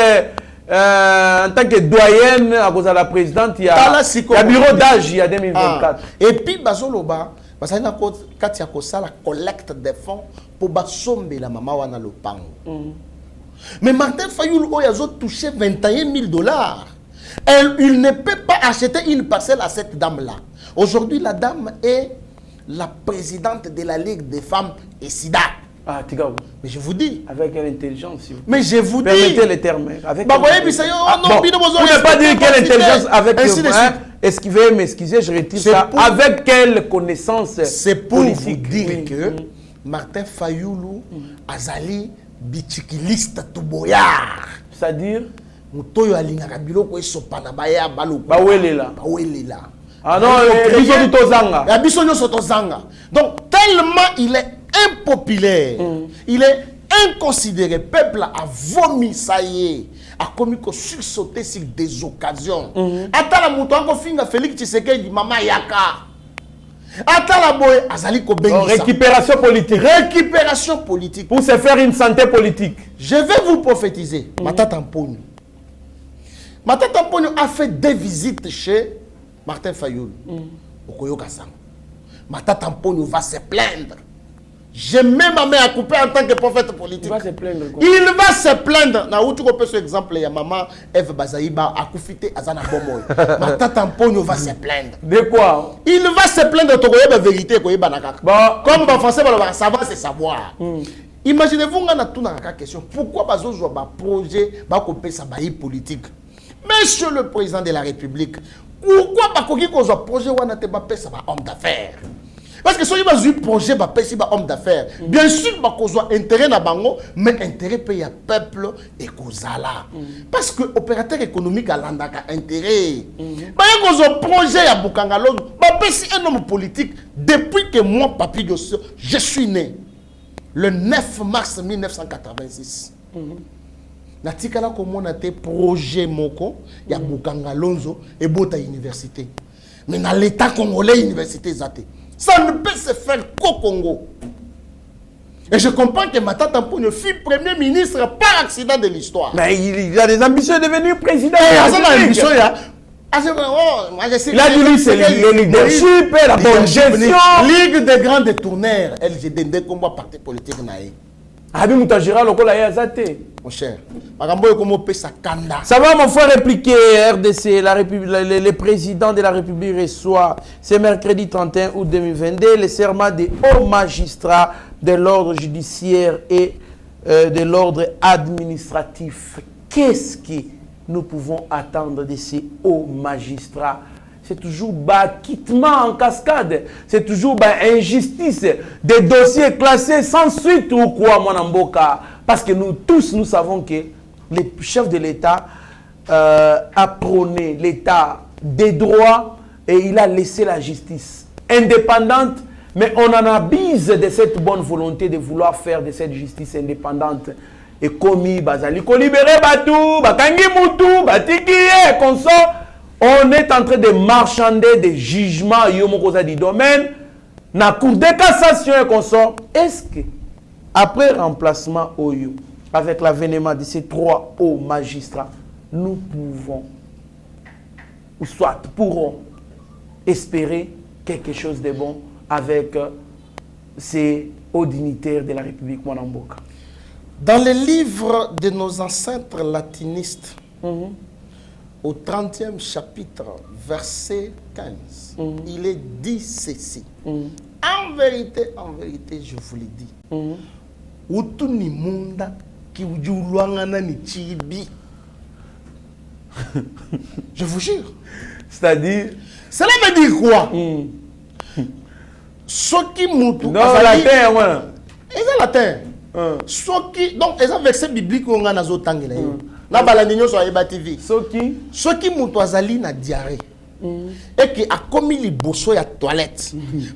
En tant que doyenne, à cause de la présidente, il y a bureau d'âge, il y a 2024. Et puis, Bazoloba, parce qu'il y a quand il y a la collecte des fonds pour basomber la maman wana lopango. Mais Martin Fayoulou a touché 21 000 $. Il ne peut pas acheter une parcelle à cette dame-là. Aujourd'hui, la dame est la présidente de la Ligue des femmes et SIDA. Ah, Tigao. Mais je vous dis. Avec quelle intelligence, si vous... Mais je vous dis. Permettez les termes. Avec Bah, voyez, ça y est, vous ne pas dire quelle intelligence avec esquiver, m'excuser, je retire ça. Pour... Avec quelle connaissance? C'est pour vous dire que Martin Fayoulou azali bichikiliste tout boyard. C'est-à-dire mutoyo alingaka biloko esopana baya baloko. Bawelela. Bawelela. Ah non, biso tozanga. Ya biso nyoso tozanga. Donc tellement il est impopulaire, il est inconsidéré, peuple a vomi ça y est, a commis que sursauter sur des occasions. Attends la mouton ko finga Félix Tshisekedi mama yaka. Attends la boy azali ko bengisa. Récupération politique. Récupération politique pour se faire une santé politique. Je vais vous prophétiser. Matata Mpogno. Matata Mpogno a fait 2 visites chez Martin Fayoulou. Okoyoka sang. Matata Mpogno va se plaindre. J'ai même ma main à couper en tant que prophète politique. Il va se plaindre. Il va se plaindre. Na outu ko ce exemple ya maman Eve Bazaïba a koufité azana bomoy. Matata Mpogno va se plaindre. De quoi? Il va se plaindre to koyeba vérité koyeba nakaka. Comme ba français ba savoir c'est savoir. Imaginez-vous on a tout dans la question. Pourquoi bazozo ba projet ba kopé sa baï politique? Monsieur le président de la République, pourquoi ba koki ko zo projet wana te ba pesa ba homme d'affaires? Parce que si vous avez un projet, c'est un homme d'affaires. Bien sûr, vous avez intérêt à bango, mais intérêt pour le peuple et Kozala. Parce que l'opérateur économique a intérêt. Vous avez un projet à Bukangalo, c'est un homme politique. Depuis que moi, Papi Dosso, je suis né le 9 mars 1986. Natikala comme on a été projet moko, il y a Bukangalonzo et Bota Université. Mais dans l'État congolais, université Zate. Ça ne peut se faire qu'au Congo. Et je comprends que Matata Mpogno fut premier ministre par accident de l'histoire. Mais il a des ambitions de devenir président. Il a dit lui, c'est le leadership, la bonne gestion. Ligue des grands détourneurs. LGDD comme parti politique naïe. Mon cher, ça va mon frère répliquer RDC, le président de la République reçoit ce mercredi 31 août 2022 le serment des hauts magistrats de l'ordre judiciaire et de l'ordre administratif. Qu'est-ce que nous pouvons attendre de ces hauts magistrats? C'est toujours acquittement en cascade, c'est toujours injustice, des dossiers classés sans suite ou quoi, mon amboka. Parce que nous tous, nous savons que le chef de l'État a prôné l'État des droits et il a laissé la justice indépendante, mais on en abuse de cette bonne volonté de vouloir faire de cette justice indépendante. Et commis, bazali, ko libérer batou, bakangi moutou, batikiye, consort. On est en train de marchander des jugements du domaine, na cour de cassation et consort. Est-ce que, après remplacement Oyo, avec l'avènement de ces 3 hauts magistrats, nous pouvons, ou soit pourrons, espérer quelque chose de bon avec ces hauts dignitaires de la République Mwanamboka? Dans les livres de nos ancêtres latinistes, au 30e chapitre, verset 15, il est dit ceci. En vérité, je vous l'ai dit. Utuni munda ki ujuluangana ni chibi. Je vous jure. C'est-à-dire, cela veut dire quoi? Soki mutu. Non, la terre, ouais. C'est la terre. Soki, donc, ils ont verset biblique où on a nazo tangela. Na balandinyo so ayeba TV. Soki mutu azali na diarrhée. Et qui a commis les bosso ya toilette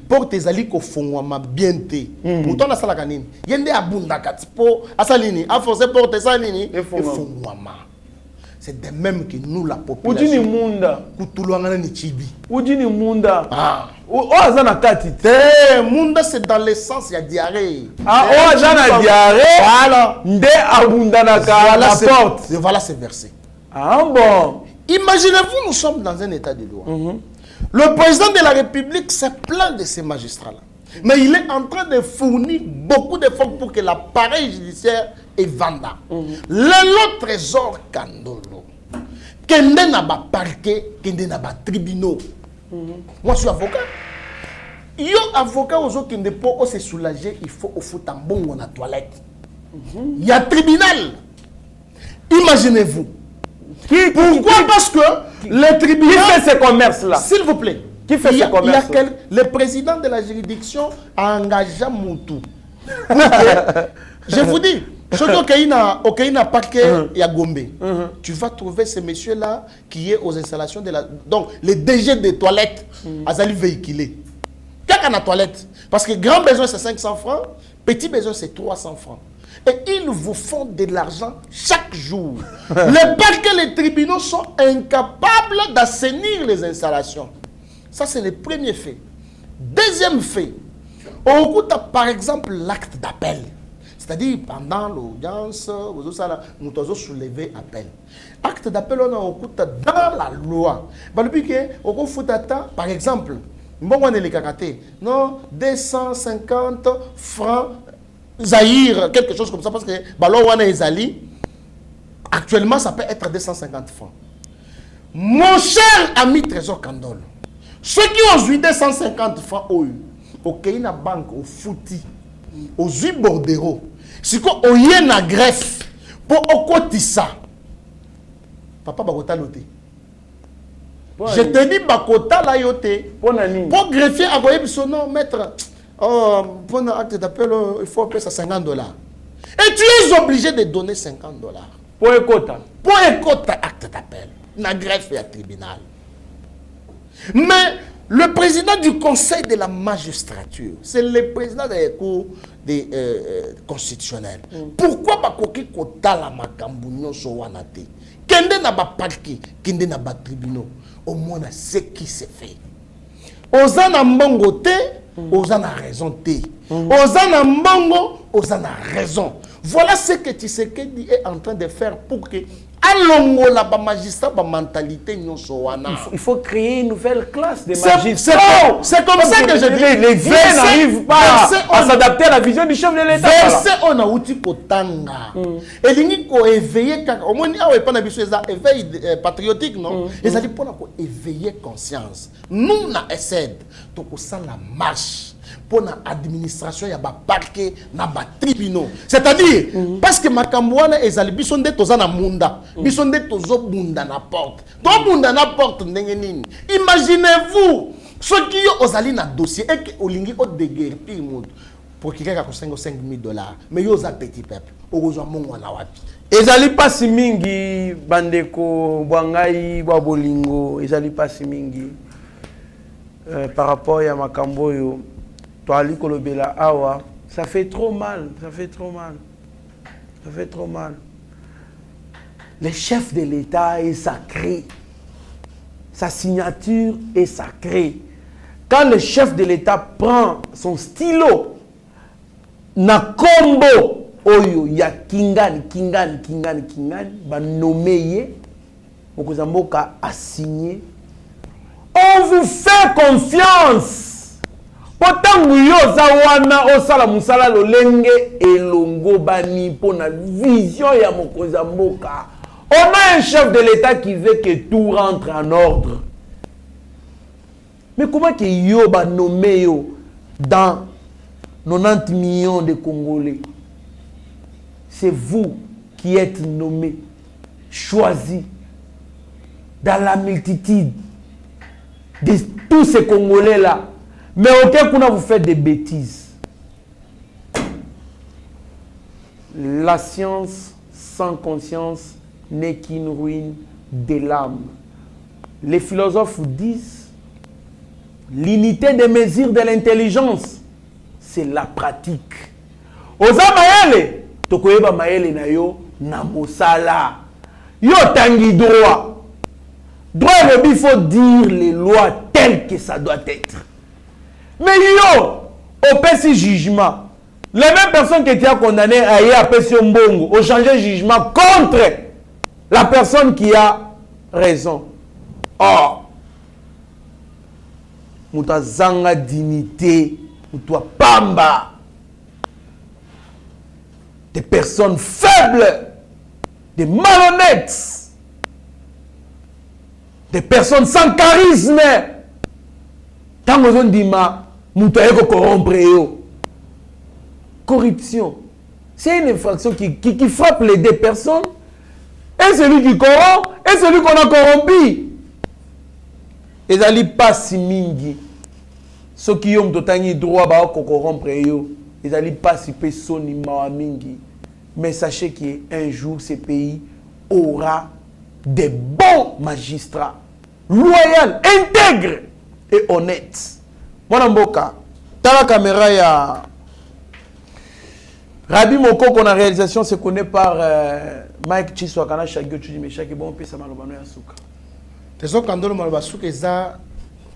pour tes ali ko fongwama bien te. Mutu na sala kanini. Yende abunda katipo asalini a forcé pour tes salini et fongwama. C'est de même que nous la population. Udini munda. Kutulwangana ni chibi. Udini munda. Ah. O azana katite. Munda c'est dans l'essence ya diarrhée. Ah o azana diarrhée. Voilà. Nde abunda na la porte. Voilà ce verset. Ah bon. Imaginez-vous, nous sommes dans un état de droit. Le président de la République se plaint de ces magistrats-là. Mais il est en train de fournir beaucoup d'efforts pour que l'appareil judiciaire et vanda. Le trésor Kandolo. Kende na ba parquet, kende na ba tribunaux. Moi je suis avocat. Yo avocat aux autres qui ne peuvent se soulager, il faut au foot en bon ou en toilette. Il y a tribunal. Imaginez-vous. Pourquoi? Parce que le tribunal... Qui fait ce commerce-là? S'il vous plaît. Qui fait ce commerce? Le président de la juridiction a engagé Moutou. Je vous dis, ce qui n'a pas que y a Gombe. Tu vas trouver ce monsieur-là qui est aux installations de la... Donc, les DG des toilettes, Azali véhiculé. Qu'est-ce qu'on a toilette? Parce que grand besoin, c'est 500 francs. Petit besoin, c'est 300 francs. Et ils vous font de l'argent chaque jour. Le parquet et les tribunaux sont incapables d'assainir les installations. Ça, c'est le premier fait. Deuxième fait, on écoute par exemple l'acte d'appel. C'est-à-dire, pendant l'audience, vous avez soulevé appel. Acte d'appel, on a écoute dans la loi. Par exemple, non, 250 francs Zahir, quelque chose comme ça, parce que Balowana et Zali, actuellement, ça peut être 250 francs. Mon cher ami Trésor Kandol, ceux qui ont eu 250 francs au Keina Bank, au Fouti, aux huit bordereaux, si au Yéna greffe, pour Okotissa, papa Bakota Loté. Je te dis Bakota la yoté. Pour greffier à Goyebsono, maître. Oh, pour un acte d'appel, il faut payer ça $50. Et tu es obligé de donner $50. Pour écouter. Pour écouter acte d'appel. Na greffe et à tribunal. Mais le président du conseil de la magistrature, c'est le président des cours constitutionnels. Pourquoi Bakoki Kota la Makambunyo Sowanate? Kende na ba parquet, kende na ba tribunaux. Au moins, ce qui se fait. Ozana Mbongote. Ozana raison T. Ozana Mbongo, Ozana raison. Voilà ce que Tshisekedi est en train de faire pour que Alongo la magistrat la mentalité il faut créer une nouvelle classe de magistrats. C'est comme ça que je dis. Les vieux n'arrivent pas à s'adapter à la vision du chef de l'État. Verset on a outil kotanga. Et l'ini ko éveiller au moins ah ouais pas na biso éveil patriotique non. Et ça dit pour éveiller conscience. Nous na essaie donc ça la marche. Pour l'administration, il y a des parquets, des tribunaux. C'est-à-dire, parce que Makambouana et Zali, ils sont des tozana munda. Ils sont des tozo munda na porte. Tout munda na porte, imaginez-vous, ceux qui ont osali na dossier et qui ont lingi au déguerpi pour qu'il y ait $5 000. Mais ils ont un petit peuple. Ils ont un wapi. Ezali pasi mingi, bandeko, Bwangai, Babolingo, ezali pasi mingi. Par rapport à Makamboyo. Awa, ça fait trop mal, ça fait trop mal. Ça fait trop mal. Le chef de l'État est sacré. Sa signature est sacrée. Quand le chef de l'État prend son stylo, na combo, oyo, ya kingani, ba nommé, Okozamboka a signé. On vous fait confiance. Pourtant, yo zawana osala musala lolenge elongo bani pour la vision ya Mokozamboka. On a un chef de l'État qui veut que tout rentre en ordre. Mais comment que yo ba nommé yo dans 90 millions de Congolais? C'est vous qui êtes nommé, choisi dans la multitude de tous ces Congolais là. Mais aucun qu'on a vous fait des bêtises. La science sans conscience n'est qu'une ruine de l'âme. Les philosophes disent l'unité de mesure de l'intelligence, c'est la pratique. Oza maele, tokoyeba maele na yo na mosala. Yo tangi droit. Droit, il faut dire les lois telles que ça doit être. Mais yo, au PC jugement, les mêmes personnes qui étaient condamnées à y appeler Mbongo ont changé jugement contre la personne qui a raison. Or, muta zanga dignité, muta pamba. des personnes faibles, des malhonnêtes, des personnes sans charisme. Tant que on dit ma, mutuelle corrompre yo. Corruption, c'est une infraction qui frappe les deux personnes. Et celui qui corrompt, et celui qu'on a corrompu. Et ça n'est pas si mingi. Ceux qui ont le droit de corrompre, ils n'allient pas si personne mingi. Mais sachez qu'un jour, ce pays aura des bons magistrats, loyaux, intègres et honnêtes. Mon Mboka, dans la caméra, il y a Rabi Moko, qu'on a réalisation, se connaît par Mike Chiswakana, Shagyo Chudimeshaki, bon, puis ça m'a l'obanu à Souka. Tezo Kandolo Malbassouk et ça,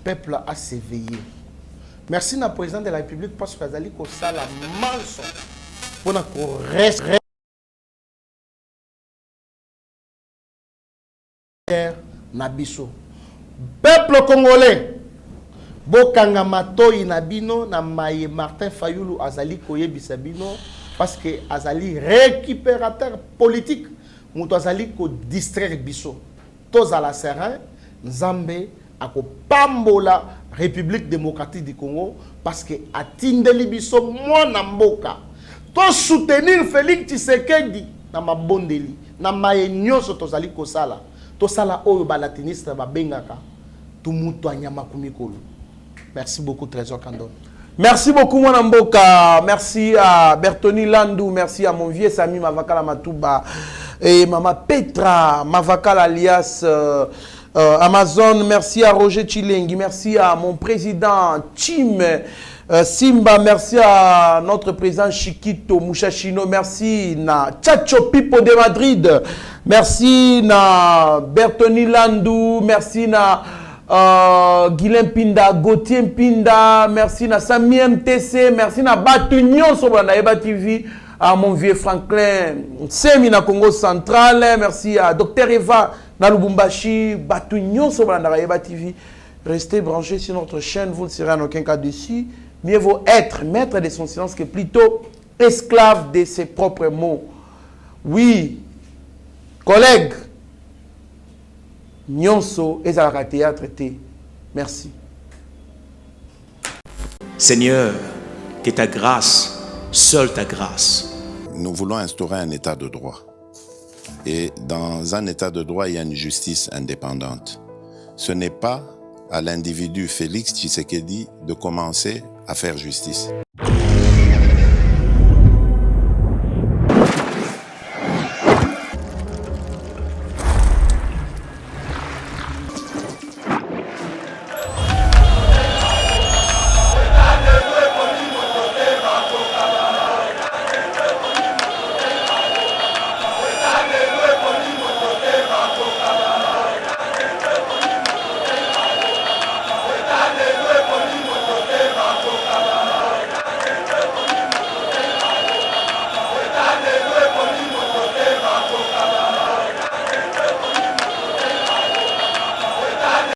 peuple a s'éveillé. Merci na président de la République parce que Azali ko sala manso pour na ko reste na biso. Peuple congolais bokanga matoi na bino na maye Martin Fayulu Azali ko yebisa bino parce que Azali récupérateur politique muto Azali ko distraire biso. Tous à la serein Nzambe ako pambola République démocratique du Congo parce que atindeli biso mwana mboka to soutenir Félix Tshisekedi na mabondeli na maye nyonso tozali kosala to sala oyo balatiniste babengaka tumutu anyama kumikolo. Merci beaucoup Trésor Kandon. Merci beaucoup mwana mboka, merci à Bertoni Landou, merci à mon vieux Sami Mavakala Matouba et Mama Petra Mavakala alias Amazon, merci à Roger Chilengi, merci à mon président Chim Simba, merci à notre président Chiquito Mouchachino, merci na Chacho Pipo de Madrid, merci na Bertoni Landou, merci na Guilain Pinda, Gauthier Pinda, merci na Sami MTC, merci na Batunion sur la Eba TV, à mon vieux Franklin Semi na Congo Central, merci à Dr Eva na Lubumbashi, Batunion sur la Eba TV. Restez branchés sur notre chaîne, vous ne serez en aucun cas dessus. Mieux vaut être maître de son silence que plutôt esclave de ses propres mots. Oui, collègues, Nyonso et Zalaka Théâtre T. Merci. Seigneur, que ta grâce, seule ta grâce. Nous voulons instaurer un état de droit. Et dans un état de droit, il y a une justice indépendante. Ce n'est pas à l'individu Félix Tshisekedi de commencer à faire justice.